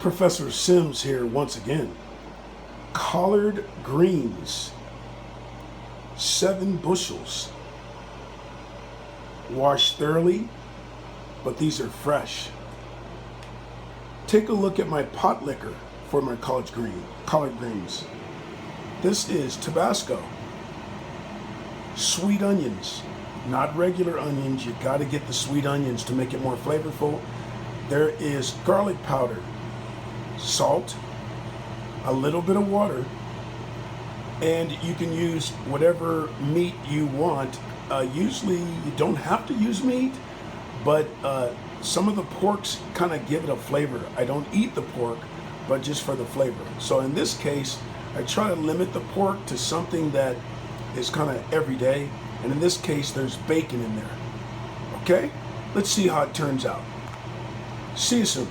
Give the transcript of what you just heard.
Professor Sims here once again. Collard greens, 7 bushels. Washed thoroughly, but these are fresh. Take a look at my pot liquor for my collard greens. This is Tabasco. Sweet onions, not regular onions. You got to get the sweet onions to make it more flavorful. There is garlic powder, salt, a little bit of water, and you can use whatever meat you want. Usually you don't have to use meat, but some of the porks kind of give it a flavor. I don't eat the pork, but just for the flavor. So in this case, I try to limit the pork to something that is kind of everyday, and in this case there's bacon in there. Okay, let's see how it turns out. See you soon.